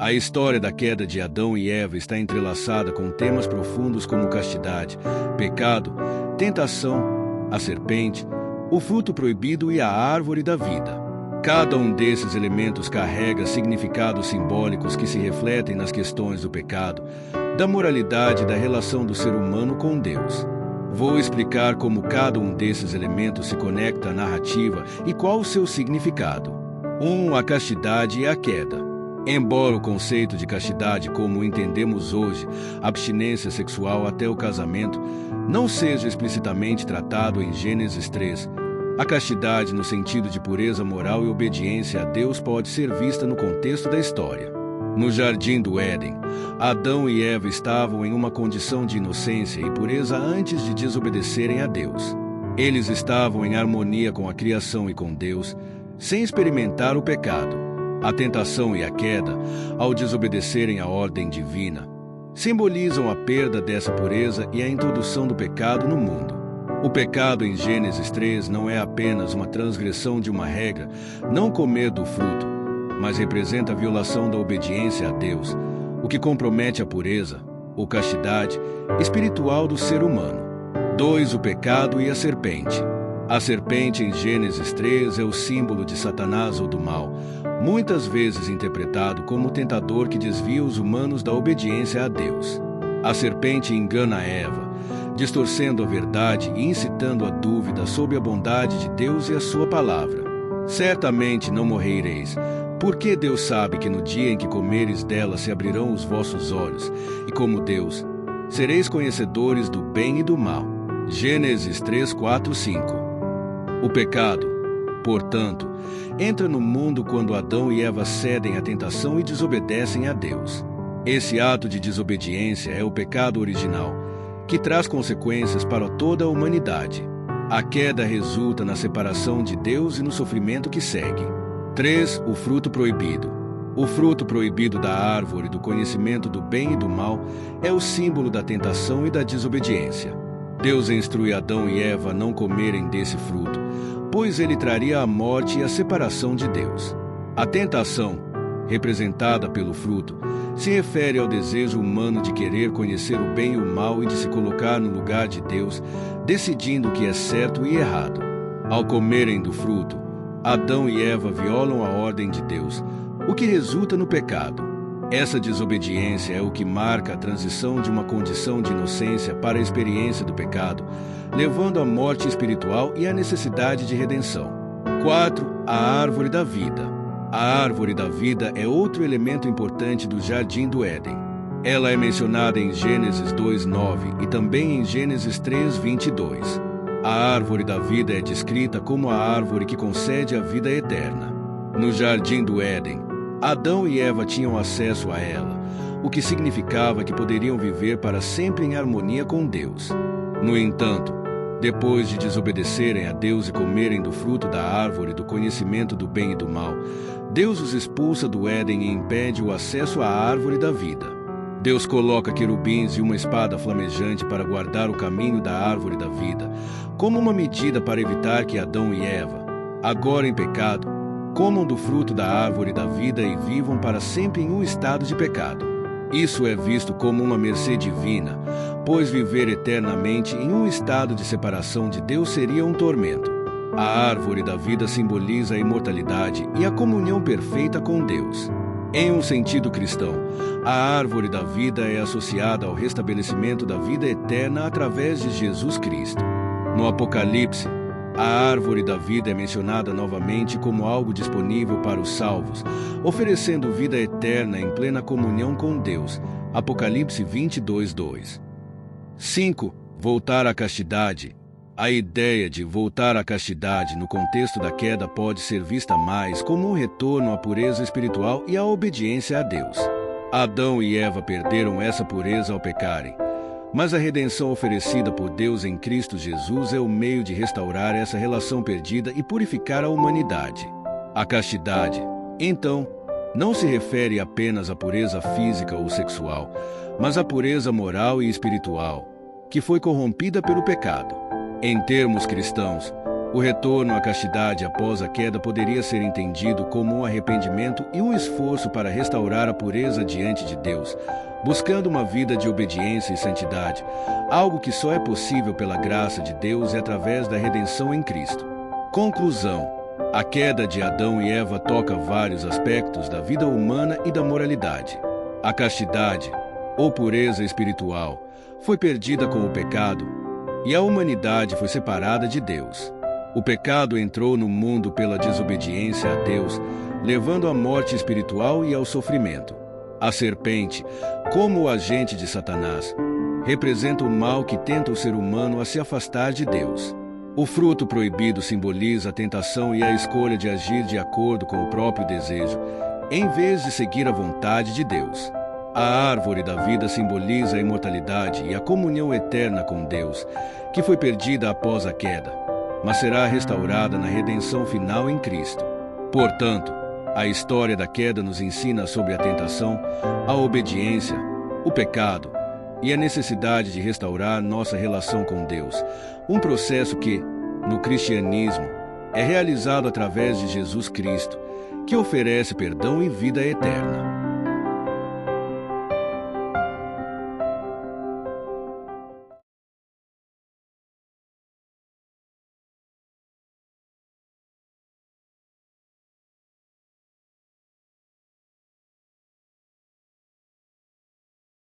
A história da queda de Adão e Eva está entrelaçada com temas profundos como castidade, pecado, tentação, a serpente, o fruto proibido e a árvore da vida. Cada um desses elementos carrega significados simbólicos que se refletem nas questões do pecado, da moralidade e da relação do ser humano com Deus. Vou explicar como cada um desses elementos se conecta à narrativa e qual o seu significado. 1. A castidade e a queda. Embora o conceito de castidade, como o entendemos hoje, abstinência sexual até o casamento, não seja explicitamente tratado em Gênesis 3, a castidade, no sentido de pureza moral e obediência a Deus, pode ser vista no contexto da história. No Jardim do Éden, Adão e Eva estavam em uma condição de inocência e pureza antes de desobedecerem a Deus. Eles estavam em harmonia com a criação e com Deus, sem experimentar o pecado. A tentação e a queda, ao desobedecerem a ordem divina, simbolizam a perda dessa pureza e a introdução do pecado no mundo. O pecado em Gênesis 3 não é apenas uma transgressão de uma regra, não comer do fruto, mas representa a violação da obediência a Deus, o que compromete a pureza, ou castidade, espiritual do ser humano. 2. O pecado e a serpente. A serpente em Gênesis 3 é o símbolo de Satanás ou do mal, muitas vezes interpretado como o tentador que desvia os humanos da obediência a Deus. A serpente engana Eva, distorcendo a verdade e incitando a dúvida sobre a bondade de Deus e a sua palavra. Certamente não morrereis, porque Deus sabe que no dia em que comeres dela se abrirão os vossos olhos, e como Deus, sereis conhecedores do bem e do mal. Gênesis 3, 4, 5. O pecado, portanto, entra no mundo quando Adão e Eva cedem à tentação e desobedecem a Deus. Esse ato de desobediência é o pecado original, que traz consequências para toda a humanidade. A queda resulta na separação de Deus e no sofrimento que segue. 3. O fruto proibido. O fruto proibido da árvore do conhecimento do bem e do mal é o símbolo da tentação e da desobediência. Deus instrui Adão e Eva a não comerem desse fruto, pois ele traria a morte e a separação de Deus. A tentação, representada pelo fruto, se refere ao desejo humano de querer conhecer o bem e o mal e de se colocar no lugar de Deus, decidindo o que é certo e errado. Ao comerem do fruto, Adão e Eva violam a ordem de Deus, o que resulta no pecado. Essa desobediência é o que marca a transição de uma condição de inocência para a experiência do pecado, levando à morte espiritual e à necessidade de redenção. 4. A árvore da vida. A árvore da vida é outro elemento importante do Jardim do Éden. Ela é mencionada em Gênesis 2:9 e também em Gênesis 3:22. A árvore da vida é descrita como a árvore que concede a vida eterna. No Jardim do Éden, Adão e Eva tinham acesso a ela, o que significava que poderiam viver para sempre em harmonia com Deus. No entanto, depois de desobedecerem a Deus e comerem do fruto da árvore do conhecimento do bem e do mal, Deus os expulsa do Éden e impede o acesso à árvore da vida. Deus coloca querubins e uma espada flamejante para guardar o caminho da árvore da vida, como uma medida para evitar que Adão e Eva, agora em pecado, comam do fruto da árvore da vida e vivam para sempre em um estado de pecado. Isso é visto como uma mercê divina, pois viver eternamente em um estado de separação de Deus seria um tormento. A árvore da vida simboliza a imortalidade e a comunhão perfeita com Deus. Em um sentido cristão, a árvore da vida é associada ao restabelecimento da vida eterna através de Jesus Cristo. No Apocalipse, a árvore da vida é mencionada novamente como algo disponível para os salvos, oferecendo vida eterna em plena comunhão com Deus. Apocalipse 22:2. 5. Voltar à castidade. A ideia de voltar à castidade no contexto da queda pode ser vista mais como um retorno à pureza espiritual e à obediência a Deus. Adão e Eva perderam essa pureza ao pecarem, mas a redenção oferecida por Deus em Cristo Jesus é o meio de restaurar essa relação perdida e purificar a humanidade. A castidade, então, não se refere apenas à pureza física ou sexual, mas à pureza moral e espiritual, que foi corrompida pelo pecado. Em termos cristãos, O retorno à castidade após a queda poderia ser entendido como um arrependimento e um esforço para restaurar a pureza diante de Deus, buscando uma vida de obediência e santidade, algo que só é possível pela graça de Deus e através da redenção em Cristo. Conclusão: a queda de Adão e Eva toca vários aspectos da vida humana e da moralidade. A castidade, ou pureza espiritual, foi perdida com o pecado e a humanidade foi separada de Deus. O pecado entrou no mundo pela desobediência a Deus, levando à morte espiritual e ao sofrimento. A serpente, como o agente de Satanás, representa o mal que tenta o ser humano a se afastar de Deus. O fruto proibido simboliza a tentação e a escolha de agir de acordo com o próprio desejo, em vez de seguir a vontade de Deus. A árvore da vida simboliza a imortalidade e a comunhão eterna com Deus, que foi perdida após a queda, mas será restaurada na redenção final em Cristo. Portanto, a história da queda nos ensina sobre a tentação, a obediência, o pecado e a necessidade de restaurar nossa relação com Deus, um processo que, no cristianismo, é realizado através de Jesus Cristo, que oferece perdão e vida eterna.